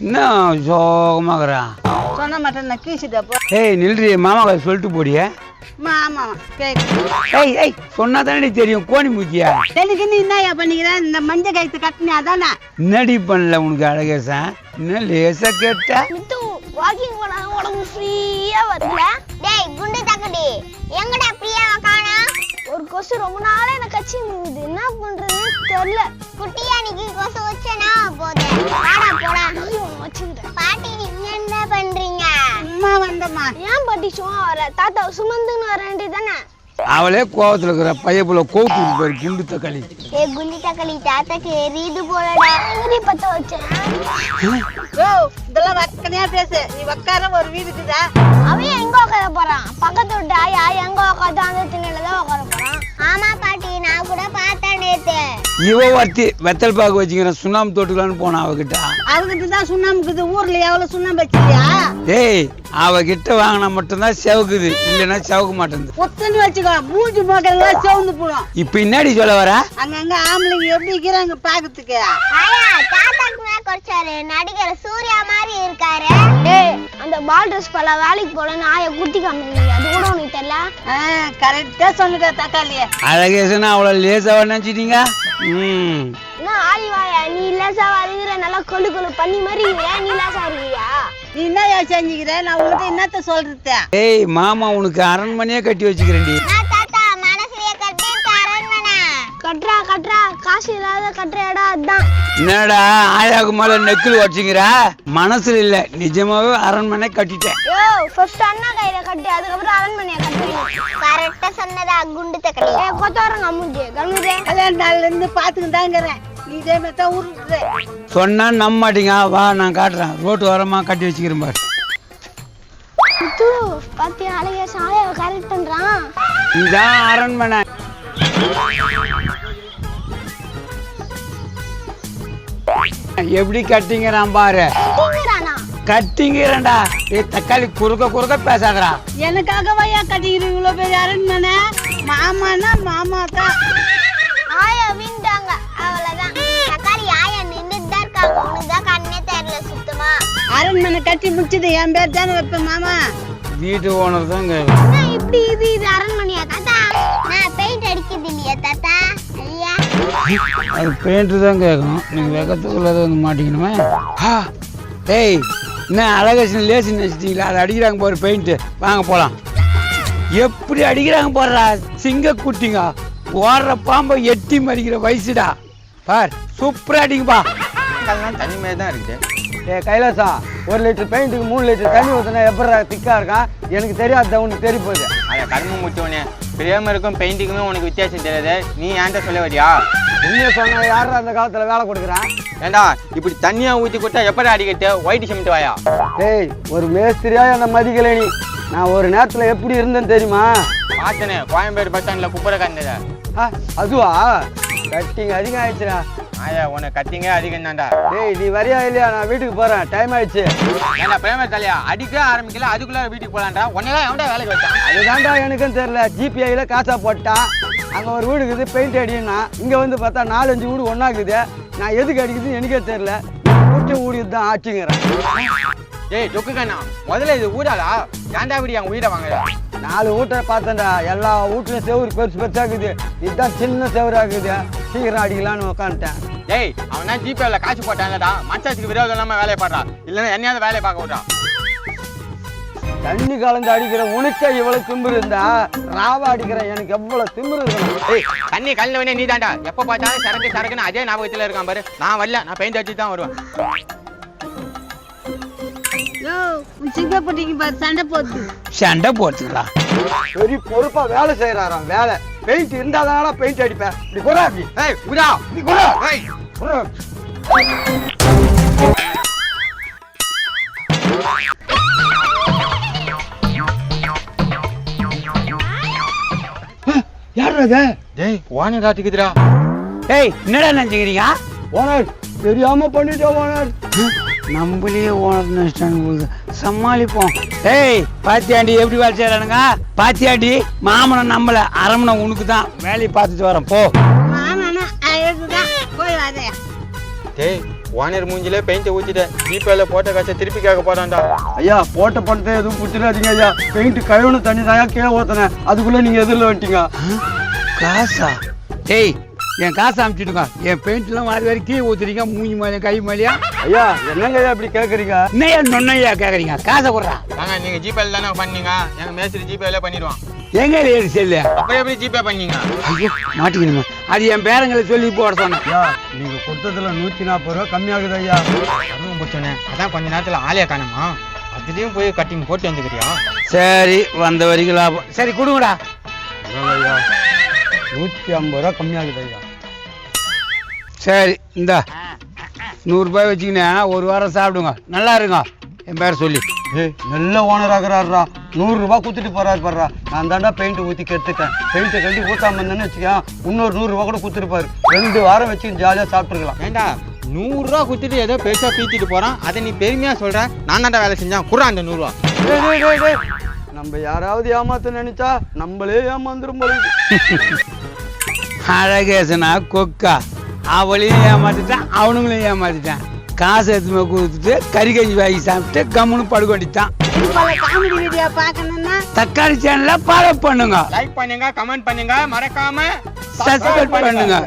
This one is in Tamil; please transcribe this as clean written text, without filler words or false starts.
என்ன சோகமாகறான் சொன்ன மாட்டேன் நான் கீசிட்டப்போ. ஏய் நில்றி மாமா சொல்லிட்டு போடிய. ஆமா கேக்கு. ஏய் சொன்னா தானே தெரியும் கோணி மூச்சியா. எனக்கு நீ என்ன பண்ணிக்கிற? இந்த மஞ்சள் கைத்து கட்டினே அதானே. என்னடி பண்ணல உனக்கு அழகேசா? என்ன லேசா கேட்டா? வாக்கிங் போனா உடம்பு ஃப்ரீயா வருதுல. டேய் குண்டு தக்கடி எங்கடா ஃப்ரீயாவ காணோம்? ஒரு கொசு ரொம்ப நாளா எனக்கு கச்சி நிக்குது. என்ன பண்றதுன்னு தெரியல. குட்டியா நீக்கு கொசு வச்சனா போதே. வாடா போடா. வச்சிட்டேன். பாட்டி நீங்க என்ன பண்றீங்க? அம்மா வந்தம்மா. ஏன் பாட்டி சும்மா வர? தாத்தா சுமந்துன்னு வர வேண்டியதானே. அவளே கோவத்துல இருக்கிற பையப்புல கோவுக்கு போய் குண்டு தக்காளி. ஏய் குண்டு தக்காளி தாத்தாக்கு எரியுது போலடா. எங்கடி பத்த வச்சேன்? ஓ இதெல்லாம் வக்கனையா பேசு. நீ வக்கார ஒரு வீடுக்குதா? அவன் எங்க உட்கார போறான்? பக்கத்து வீட்டு ஆயா எங்க உட்காந்து அந்த திண்ணையில தான் உட்கார போறான். ஆமா பாட்டி நான் கூட பார்த்தேன் நேத்து. இவ ஒருத்தி வெத்தல் பாக்கு வச்சுக்கிற சுண்ணாம்பு தோட்டுக்கலான்னு போனா அவகிட்ட. அவகிட்ட தான் சுண்ணாம்புக்குது. ஊர்ல எவ்வளவு சுண்ணாம்பு வச்சிருக்கியா? ஏய் அவகிட்ட வாங்கினா மட்டும்தான் செவக்குது, இல்லைன்னா செவக்க மாட்டேங்குது. ஒத்துன்னு வச்சுக்கோ, மூஞ்சி மோக்கெல்லாம் செவந்து போடும். இப்ப என்னடி சொல்ல வர? அங்கங்க ஆம்பளைங்க எப்படி இருக்கிறாங்க பாக்கிறதுக்கு. ஆயா தாத்தாக்கு மேல குறைச்சாரு. நடிகர் சூர்யா மாதிரி இருக்காரு. ஏய் அந்த பால் ட்ரெஸ் பல வேலைக்கு போலன்னு ஆயா குட்டி காமிங்க. அது கூட உனக்கு தெரியல. கரெக்டா சொல்லுங்க தக்காளிய. அழகேசனா அவ்வளவு லேசாவா நினைச்சிட்டீங்க? என்ன ஆலிவாயா நீ லேசா வருகிற, நல்லா கொழு கொழு பண்ணி மாதிரி நீ லேசா இருக்கியா? நீ என்ன செஞ்சுக்கிற? நான் உங்ககிட்ட என்னத்த சொல்றது? ஏய் மாமா உனக்கு அரண்மனையே கட்டி வச்சுக்கிறேன்டி. தாத்தா மனசுலயே கட்டி அரண்மனை கட்டுறா கட்டுறா. காசு இல்லாத கட்டுற இடம் அதான். என்னடா ஆயாக்கு மேல நெக்கில் வச்சுக்கிற? மனசுல இல்ல, நிஜமாவே அரண்மனை கட்டிட்டேன். யோ ஃபர்ஸ்ட் அண்ணா கையில கட்டி அதுக்கப்புறம் அரண்மனையை கட்டுறீங்க. கரெக்டா சொன்னதா குண்டு தக்கடி. ஏய் கொத்தவரங்க அம்முஜி கண்ணுதே. கல்யாண நாள்ல இருந்து பாத்துக்கிட்டு தாங்கிறேன். நீ இதே மாதிரி தான் உருட்டுற. சொன்னா நம்ப மாட்டீங்க. வா நான் காட்டுறேன். ரோட்டு ஓரமா கட்டி வச்சுக்கிறேன் பாரு. பாத்தியா அழகே சாய கரெக்ட் பண்றான். இதான் அரண்மனை. எப்படி கட்டிங்கிறான் பாரு. கட்டிங்கிறேன்டா. ஏய் தக்காளி குறுக்க பேசாதடா. எனக்காக வையா கட்டிக்கிற இவ்வளவு பெரிய அரண்மனை? மாமானா மாமா தான். ஆயா விண்டாங்க அவ்வளவுதான். தக்காளி ஆயா நின்னுட்டு தான் இருக்காங்க. உனக்கு தான் கண்ணே தெரியல சுத்தமா. அரண்மனை கட்டி முடிச்சது என் பேர் தானே வைப்பேன் மாமா. வீட்டு ஓனர் தான் இப்படி இது அரண்மனையா தாத்தா? நான் பெயிண்ட் அடிக்கிறது இல்லையா தாத்தா? ஐயா அது பெயிண்ட் தான் கேட்கணும். நீங்க வெக்கத்துக்குள்ளதை வந்து மாட்டிக்கணுமே. ஏய் என்ன அழகேசன் லேசி நினைச்சிட்டீங்களா? அதை அடிக்கிறாங்க போற பெயிண்ட். வாங்க போலாம். எப்படி அடிக்கிறாங்க போடுறா சிங்க குட்டிங்க. ஓடுற பாம்பை எட்டி மறிக்கிற வயசுடா பார். சூப்பரா அடிங்கப்பா. தண்ணி மாதிரி தான் இருக்குது. ஏ கைலாசா, 1 லிட்டர் பெயிண்ட்டுக்கு 3 லிட்டர் தண்ணி ஊற்றினா எப்படி திக்கா இருக்கான்? எனக்கு தெரியாது, உனக்கு தெரிய போகுது. அதை கரும்பு முட்டவனே பிரேமருக்கும் பெயிண்டிங்குமே உனக்கு வித்தியாசம் தெரியாது. நீ ஏன்ட்ட சொல்ல வரியா? உண்மையை சொன்ன யாரும் அந்த காலத்தில் வேலை கொடுக்குறான்? ஏண்டா இப்படி தண்ணியா ஊற்றி கொடுத்தா எப்படி அடிக்கட்டு? ஒயிட் சிமெண்ட் வாயா? ஏய் ஒரு மேஸ்திரியா என்னை மதிக்கலை நீ. நான் ஒரு நேரத்தில் எப்படி இருந்தேன்னு தெரியுமா? பார்த்தனே கோயம்பேடு பஸ் ஸ்டாண்டில் குப்பரை கண்டத. அதுவா? கட்டிங் அதிகம் ஆயிடுச்சுடா. ஆயா உனக்கு கட்டிங்க அதிகம் தான்டா. ஏய் நீ வரியா இல்லையா? நான் வீட்டுக்கு போறேன், டைம் ஆயிடுச்சு. ஏன்னா பிரேமர் தலையா அடிக்க ஆரம்பிக்கல, அதுக்குள்ள வீட்டுக்கு போலான்டா. உன்னதான் எவன்டா வேலைக்கு வச்சான்? அதுதான்டா எனக்கும் தெரியல. ஜிபிஐல காசா போட்டான். அங்கே ஒரு வீடு இருக்குது பெயிண்ட் அடினா. இங்கே வந்து பார்த்தா 4-5 வீடு ஒன்றாக்குது. நான் எதுக்கு அடிக்குதுன்னு எனக்கே தெரியல. வீட்டு ஊடிது தான் ஆச்சுங்கிறேன். ஏய் ஜொக்கு கண்ணா, முதல்ல இது ஊடாளா? ஏன்டா இப்படி என் வீடை வாங்குற? 4 வீட்டை பார்த்தேன்டா. எல்லா வீட்லையும் செவுரு பெருசாக்குது. இதுதான் சின்ன செவராக்குது. சீக்கிரம் அடிக்கலான்னு உட்காந்துட்டேன். ஏய் அவனா ஜிபேல காசு போட்டான்லடா. மச்சாச்சுக்கு விரோதம் இல்லாம வேலையை பாடுறா, இல்லைன்னா என்னையாவது வேலையை பார்க்க விட்றா. தண்ணி கலந்து அடிக்கிற உனக்கே இவ்வளவு திமிரு இருந்தா, ராவா அடிக்கிற எனக்கு எவ்வளவு திமிரு இருக்கணும். ஏய் தண்ணி கலந்தவனே நீ தாண்டா. எப்போ பார்த்தாலும் சரக்குன்னு அதே ஞாபகத்தில் இருக்கான் பாரு. நான் வரல, நான் பெயிண்ட் அடிச்சு தான் வருவேன். சிங்கப்பட்டிக்கு பாரு சண்டை போட்டு. சண்டை போட்டுங்களா? சரி பொறுப்பா வேலை செய்யறாராம். வேலை பெயிண்ட் இருந்தாதானா பெயிண்ட் அடிப்பேன். இப்படி போறா. ஏய் உடா நீ போறா. ஏய் யார் அது? டேய் ஓனர் காட்டுக்குதுடா. ஏய் என்னடா நினைச்சுக்கிறீங்க? ஓனர் தெரியாம பண்ணிட்டோம் ஓனர். நம்மளே ஓனர் நினைச்சிட்டாங்க. சமாளிப்போம். ஏய் பாத்தியாண்டி எப்படி வேலை செய்யறானுங்க? பாத்தியாண்டி மாமனை நம்மள அரமனை உனக்கு தான். வேலையை பார்த்துட்டு வரேன் போ. மாமனா அழகுதான் போய் வரேன். டேய் ஓனர் மூஞ்சிலே பெயிண்ட் ஊத்திட்டேன். ஜிபேல போட்ட காசை திருப்பி கேட்க போறான்டா. ஐயா போட்ட பணத்தை எதுவும் குடுத்துடாதீங்க ஐயா. பெயிண்ட் கழுவுன தண்ணி தான் கீழே ஊத்தினேன். அதுக்குள்ள நீங்க எதிரில் வந்துட்டீங்க. காசா? டேய் என் காசை அனுப்பிச்சுட்டுங்க. என் பெயிண்ட்லாம் வாரி வாரி கீழே ஊத்துறீங்க. மூஞ்சி மேலே கை மேலேயா? ஐயா என்னங்க ஐயா இப்படி கேட்குறீங்க? என்னையா நொன்னையா கேட்குறீங்க? காசை கொடுறா. வாங்க, நீங்க ஜிபேல தானே பண்ணீங்க. எங்க மேஸ்திரி ஜிபேல பண்ணிடுவான். எங்க ஏறி செல்லு? அப்புறம் எப்படி ஜிபே பண்ணீங்க? ஐயோ மாட்டிக்கணுமா? அது என் பேரங்களை சொல்லி போட சொன்னேன். ஐயா நீங்க கொடுத்ததுல 140 ரூபா கம்மியாகுது ஐயா. அதுவும் போச்சோன்னே. அதான் கொஞ்ச நேரத்துல ஆளைய காணுமா? அதுலயும் போய் கட்டிங் போட்டு வந்துக்கிறியா? சரி வந்த வரைக்கும் லாபம். சரி கொடுங்கடா. ஐயா 150 ரூபா கம்மியாகுது ஐயா. சரி இந்த 100 ரூபாய் வச்சுக்கினே ஒரு வாரம் சாப்பிடுங்க. நல்லா இருங்க என் பேரை சொல்லி. ஏய் நல்ல ஓனர் ஆகுறாருடா. 100 ரூபாய் கொடுத்துட்டு போறாரு பாருடா. நான் தாண்டா பெயிண்ட் ஊற்றி கெடுத்துட்டேன். பெயிண்ட்டை கட்டி ஊத்தாம இருந்தேன்னு வச்சுக்கேன் இன்னொரு 100 ரூபா கூட கொடுத்துருப்பாரு. 2 வாரம் வச்சு ஜாலியாக சாப்பிட்டுருக்கலாம். ஏண்டா 100 ரூபா கொடுத்துட்டு ஏதோ பெருசா பீத்திட்டு போறான். அதை நீ பெருமையா சொல்ற. நான் தாண்டா வேலை செஞ்சான். குறா அந்த 100 ரூபா. டேய், டேய், டேய், டேய். நம்ம யாராவது ஏமாத்த நினைச்சா நம்மளே ஏமாந்துரும் போல இருக்கு. அழகேசனா கொக்கா அவளையும் ஏமாத்திட்டான், அவனுங்களையும் ஏமாத்திட்டான். காசு எடுத்துமே கொடுத்துட்டு கறி கஞ்சி வாங்கி சாப்பிட்டு கம்முன்னு படுக்க வேண்டியதான். இது போல காமெடி வீடியோ பார்க்கணும்னா தக்காளி சேனலை ஃபாலோ பண்ணுங்க, லைக் பண்ணுங்க, கமெண்ட் பண்ணுங்க, மறக்காம சப்ஸ்கிரைப் பண்ணுங்க.